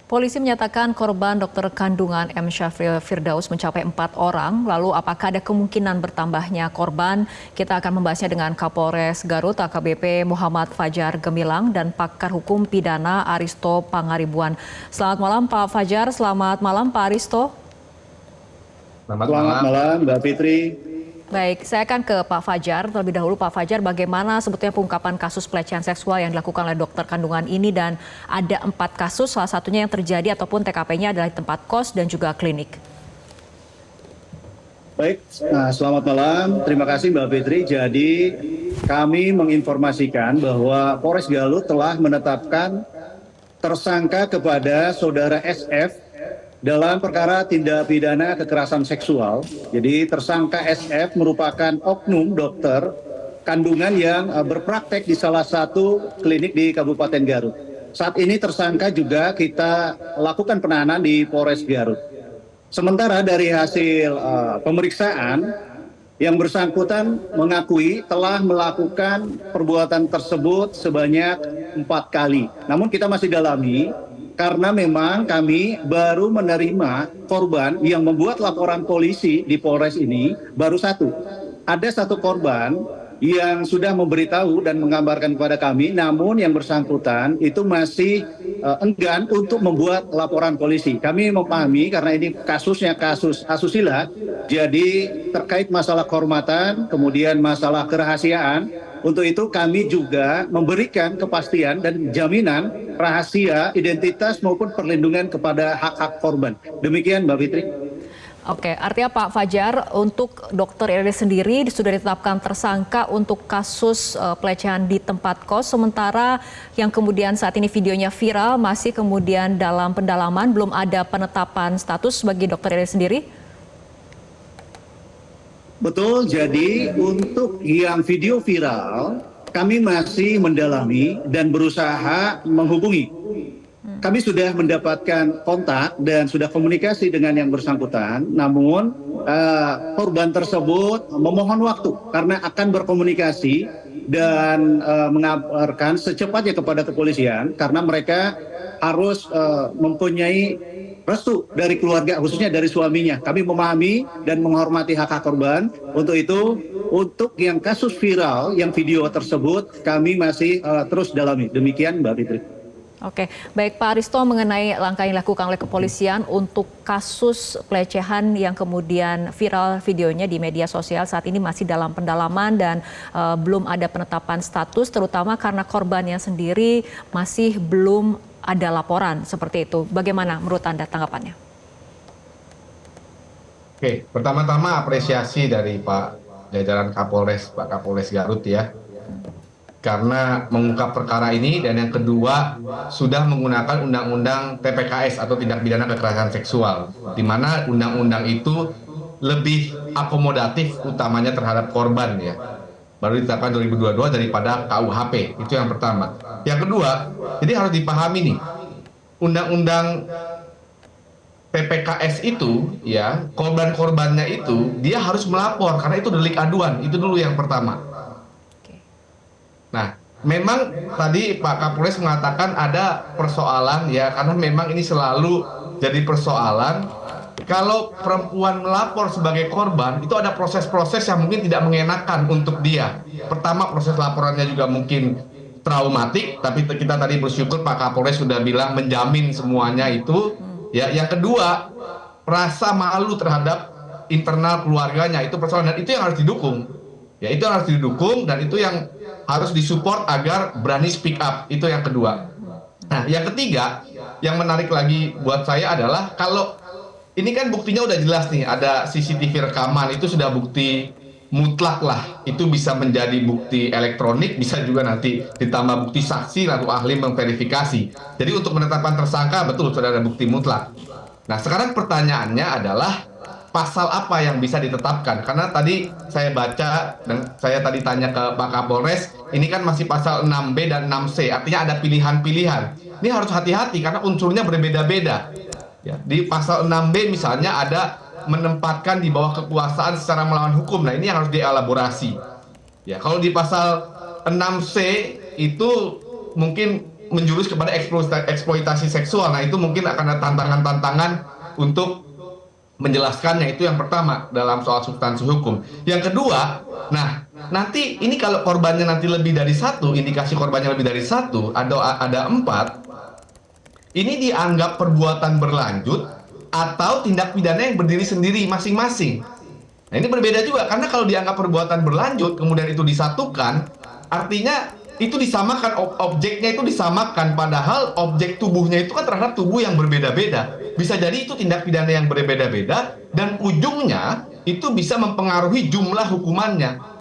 Polisi menyatakan korban dokter kandungan M. Syafril Firdaus mencapai 4 orang. Lalu apakah ada kemungkinan bertambahnya korban? Kita akan membahasnya dengan Kapolres Garut AKBP Muhammad Fajar Gemilang dan pakar hukum pidana Aristo Pangaribuan. Selamat malam Pak Fajar, selamat malam Pak Aristo. Selamat malam Mbak Fitri. Baik, saya akan ke Pak Fajar. Terlebih dahulu Pak Fajar, bagaimana sebetulnya pengungkapan kasus pelecehan seksual yang dilakukan oleh dokter kandungan ini, dan ada 4 kasus, salah satunya yang terjadi ataupun TKP-nya adalah di tempat kos dan juga klinik. Baik, selamat malam. Terima kasih Mbak Fitri. Jadi kami menginformasikan bahwa Polres Garut telah menetapkan tersangka kepada Saudara SF dalam perkara tindak pidana kekerasan seksual. Jadi tersangka SF merupakan oknum dokter kandungan yang berpraktek di salah satu klinik di Kabupaten Garut. Saat ini tersangka juga kita lakukan penahanan di Polres Garut. Sementara dari hasil pemeriksaan, yang bersangkutan mengakui telah melakukan perbuatan tersebut sebanyak 4 kali. Namun kita masih dalami, karena memang kami baru menerima korban yang membuat laporan polisi di Polres ini baru 1. Ada 1 korban yang sudah memberitahu dan mengabarkan kepada kami, namun yang bersangkutan itu masih enggan untuk membuat laporan polisi. Kami memahami karena ini kasusnya kasus asusila, jadi terkait masalah kehormatan, kemudian masalah kerahasiaan. Untuk itu kami juga memberikan kepastian dan jaminan rahasia, identitas maupun perlindungan kepada hak-hak korban. Demikian Mbak Fitri. Oke, artinya Pak Fajar, untuk dokter RD sendiri sudah ditetapkan tersangka untuk kasus pelecehan di tempat kos, sementara yang kemudian saat ini videonya viral masih kemudian dalam pendalaman, belum ada penetapan status bagi dokter RD sendiri? Betul, jadi untuk yang video viral, kami masih mendalami dan berusaha menghubungi. Kami sudah mendapatkan kontak dan sudah komunikasi dengan yang bersangkutan, namun korban tersebut memohon waktu karena akan berkomunikasi dan mengabarkan secepatnya kepada kepolisian karena mereka harus mempunyai restu dari keluarga, khususnya dari suaminya. Kami memahami dan menghormati hak-hak korban. Untuk itu, untuk yang kasus viral, yang video tersebut, kami masih terus dalami. Demikian Mbak Fitri. Oke, baik Pak Aristo, mengenai langkah yang dilakukan oleh kepolisian untuk kasus pelecehan yang kemudian viral videonya di media sosial saat ini masih dalam pendalaman dan belum ada penetapan status, terutama karena korbannya sendiri masih belum ada laporan seperti itu. Bagaimana menurut Anda tanggapannya? Oke, pertama-tama apresiasi dari Pak jajaran Kapolres, Pak Kapolres Garut ya, karena mengungkap perkara ini, dan yang kedua sudah menggunakan undang-undang TPKS atau tindak pidana kekerasan seksual, di mana undang-undang itu lebih akomodatif utamanya terhadap korban ya. Baru ditetapkan 2022 daripada KUHP, itu yang pertama. Yang kedua, jadi harus dipahami nih, undang-undang TPKS itu ya, korban-korbannya itu dia harus melapor karena itu delik aduan, itu dulu yang pertama. Nah, memang tadi Pak Kapolres mengatakan ada persoalan ya, karena memang ini selalu jadi persoalan. Kalau perempuan melapor sebagai korban, itu ada proses-proses yang mungkin tidak mengenakan untuk dia. Pertama, proses laporannya juga mungkin traumatik, tapi kita tadi bersyukur Pak Kapolres sudah bilang menjamin semuanya itu. Ya, yang kedua, rasa malu terhadap internal keluarganya, itu persoalan, dan itu yang harus didukung. Ya, itu yang harus didukung dan itu yang harus disupport agar berani speak up, itu yang kedua. Nah, yang ketiga, yang menarik lagi buat saya adalah kalau ini kan buktinya udah jelas nih, ada CCTV rekaman, itu sudah bukti mutlak lah, itu bisa menjadi bukti elektronik, bisa juga nanti ditambah bukti saksi lalu ahli memverifikasi. Jadi untuk penetapan tersangka betul sudah ada bukti mutlak. Nah, sekarang pertanyaannya adalah pasal apa yang bisa ditetapkan? Karena tadi saya baca dan saya tadi tanya ke Pak Kapolres, ini kan masih pasal 6B dan 6C, artinya ada pilihan-pilihan. Ini harus hati-hati karena unsurnya berbeda-beda. Ya, di pasal 6B misalnya ada menempatkan di bawah kekuasaan secara melawan hukum. Nah, ini yang harus dielaborasi. Ya, kalau di pasal 6C itu mungkin menjurus kepada eksploitasi seksual. Nah, itu mungkin akan ada tantangan-tantangan untuk menjelaskannya. Itu yang pertama dalam soal substansi hukum. Yang kedua, nah nanti ini kalau korbannya nanti lebih dari satu, indikasi korbannya lebih dari satu, ada 4, ini dianggap perbuatan berlanjut atau tindak pidana yang berdiri sendiri masing-masing. Nah, ini berbeda juga, karena kalau dianggap perbuatan berlanjut kemudian itu disatukan, artinya itu disamakan, objeknya itu disamakan, padahal objek tubuhnya itu kan terhadap tubuh yang berbeda-beda. Bisa jadi itu tindak pidana yang berbeda-beda dan ujungnya itu bisa mempengaruhi jumlah hukumannya.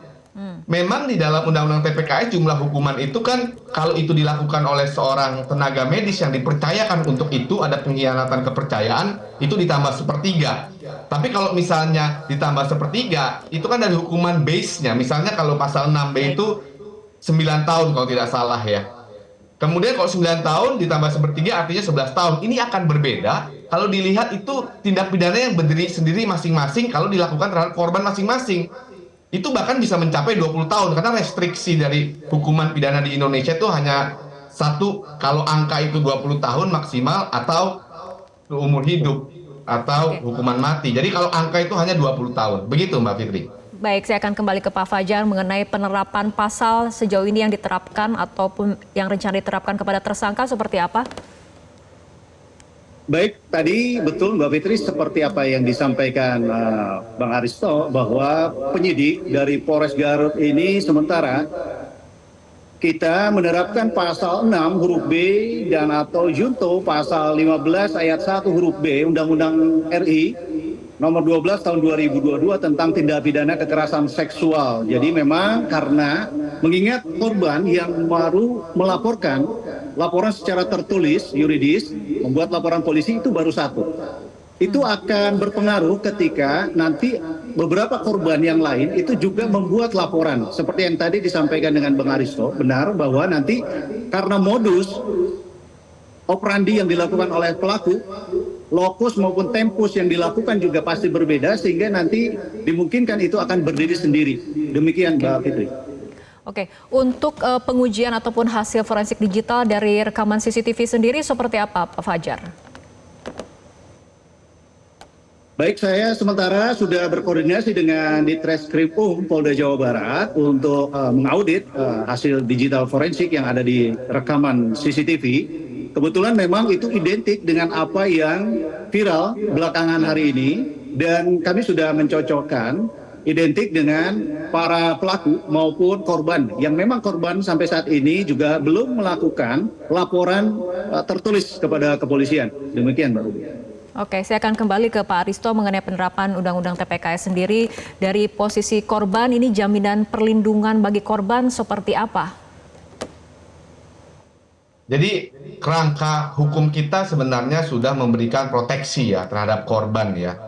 Memang di dalam Undang-Undang TPKS jumlah hukuman itu kan kalau itu dilakukan oleh seorang tenaga medis yang dipercayakan untuk itu, ada pengkhianatan kepercayaan, itu ditambah 1/3. Tapi kalau misalnya ditambah 1/3, itu kan dari hukuman base-nya. Misalnya kalau pasal 6B itu 9 tahun kalau tidak salah ya. Kemudian kalau 9 tahun ditambah 1/3 artinya 11 tahun. Ini akan berbeda kalau dilihat itu tindak pidana yang berdiri sendiri masing-masing kalau dilakukan terhadap korban masing-masing. Itu bahkan bisa mencapai 20 tahun karena restriksi dari hukuman pidana di Indonesia itu hanya satu, kalau angka itu 20 tahun maksimal atau umur hidup atau hukuman mati. Jadi kalau angka itu hanya 20 tahun. Begitu Mbak Fitri. Baik, saya akan kembali ke Pak Fajar mengenai penerapan pasal sejauh ini yang diterapkan ataupun yang rencana diterapkan kepada tersangka seperti apa? Baik, tadi betul Mbak Fitri seperti apa yang disampaikan Bang Aristo, bahwa penyidik dari Polres Garut ini sementara kita menerapkan pasal 6 huruf B dan atau junto pasal 15 ayat 1 huruf B Undang-Undang RI nomor 12 tahun 2022 tentang tindak pidana kekerasan seksual. Jadi memang karena mengingat korban yang baru melaporkan laporan secara tertulis yuridis, membuat laporan polisi itu baru 1. Itu akan berpengaruh ketika nanti beberapa korban yang lain itu juga membuat laporan. Seperti yang tadi disampaikan dengan Bang Aristo, benar bahwa nanti karena modus operandi yang dilakukan oleh pelaku, lokus maupun tempus yang dilakukan juga pasti berbeda, sehingga nanti dimungkinkan itu akan berdiri sendiri. Demikian Mbak Fitri. Oke, untuk pengujian ataupun hasil forensik digital dari rekaman CCTV sendiri seperti apa Pak Fajar? Baik, saya sementara sudah berkoordinasi dengan Ditreskrimum Polda Jawa Barat untuk mengaudit hasil digital forensik yang ada di rekaman CCTV. Kebetulan memang itu identik dengan apa yang viral belakangan hari ini dan kami sudah mencocokkan identik dengan para pelaku maupun korban yang memang korban sampai saat ini juga belum melakukan laporan tertulis kepada kepolisian. Demikian Mbak Ruby. Oke, saya akan kembali ke Pak Aristo mengenai penerapan Undang-Undang TPKS sendiri. Dari posisi korban, ini jaminan perlindungan bagi korban seperti apa? Jadi kerangka hukum kita sebenarnya sudah memberikan proteksi ya terhadap korban ya.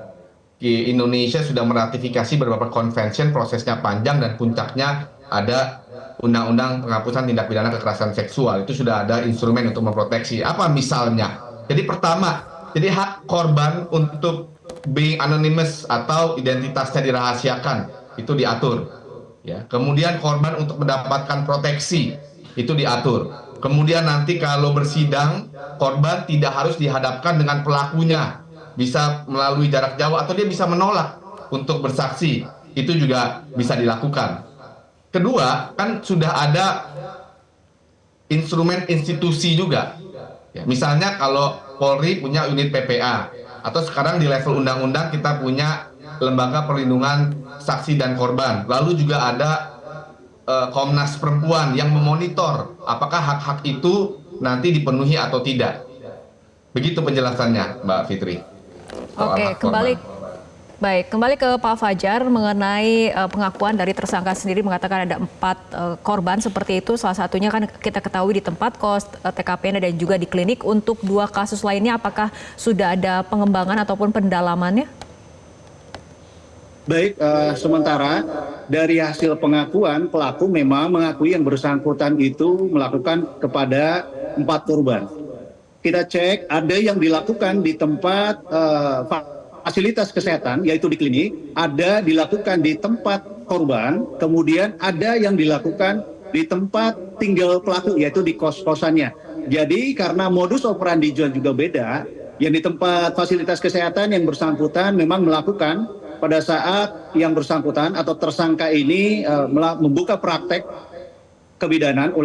Indonesia sudah meratifikasi beberapa konvensi, prosesnya panjang dan puncaknya ada Undang-Undang Penghapusan Tindak Pidana Kekerasan Seksual. Itu sudah ada instrumen untuk memproteksi. Apa misalnya? Jadi pertama, jadi hak korban untuk being anonymous atau identitasnya dirahasiakan itu diatur. Ya. Kemudian korban untuk mendapatkan proteksi itu diatur. Kemudian nanti kalau bersidang, korban tidak harus dihadapkan dengan pelakunya. Bisa melalui jarak jauh atau dia bisa menolak untuk bersaksi. Itu juga bisa dilakukan. Kedua, kan sudah ada instrumen institusi juga. Ya, misalnya kalau Polri punya unit PPA, atau sekarang di level undang-undang kita punya lembaga perlindungan saksi dan korban. Lalu juga ada Komnas Perempuan yang memonitor apakah hak-hak itu nanti dipenuhi atau tidak. Begitu penjelasannya, Mbak Fitri. Oke, kembali ke Pak Fajar mengenai pengakuan dari tersangka sendiri mengatakan ada 4 korban seperti itu. Salah satunya kan kita ketahui di tempat kos, TKP dan juga di klinik. Untuk 2 kasus lainnya apakah sudah ada pengembangan ataupun pendalamannya? Baik, sementara dari hasil pengakuan pelaku memang mengakui yang bersangkutan itu melakukan kepada 4 korban. Kita cek ada yang dilakukan di tempat fasilitas kesehatan yaitu di klinik, ada dilakukan di tempat korban, kemudian ada yang dilakukan di tempat tinggal pelaku yaitu di kos-kosannya. Jadi karena modus operandi juga beda, yang di tempat fasilitas kesehatan yang bersangkutan memang melakukan pada saat yang bersangkutan atau tersangka ini membuka praktek kebidanan,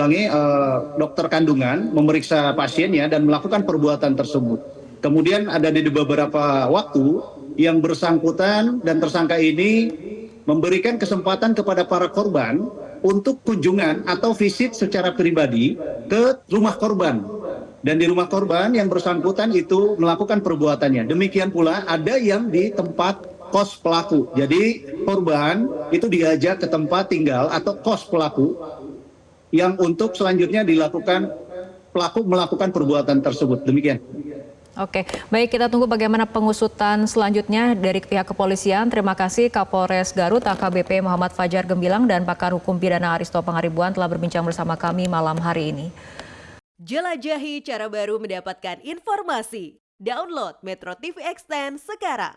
dokter kandungan memeriksa pasiennya dan melakukan perbuatan tersebut. Kemudian ada di beberapa waktu yang bersangkutan dan tersangka ini memberikan kesempatan kepada para korban untuk kunjungan atau visit secara pribadi ke rumah korban. Dan di rumah korban yang bersangkutan itu melakukan perbuatannya. Demikian pula ada yang di tempat kos pelaku. Jadi korban itu diajak ke tempat tinggal atau kos pelaku yang untuk selanjutnya pelaku melakukan perbuatan tersebut. Demikian. Oke, baik, kita tunggu bagaimana pengusutan selanjutnya dari pihak kepolisian. Terima kasih Kapolres Garut AKBP Muhammad Fajar Gembilang dan pakar hukum pidana Aristo Pangaribuan telah berbincang bersama kami malam hari ini. Jelajahi cara baru mendapatkan informasi. Download Metro TV Extend sekarang.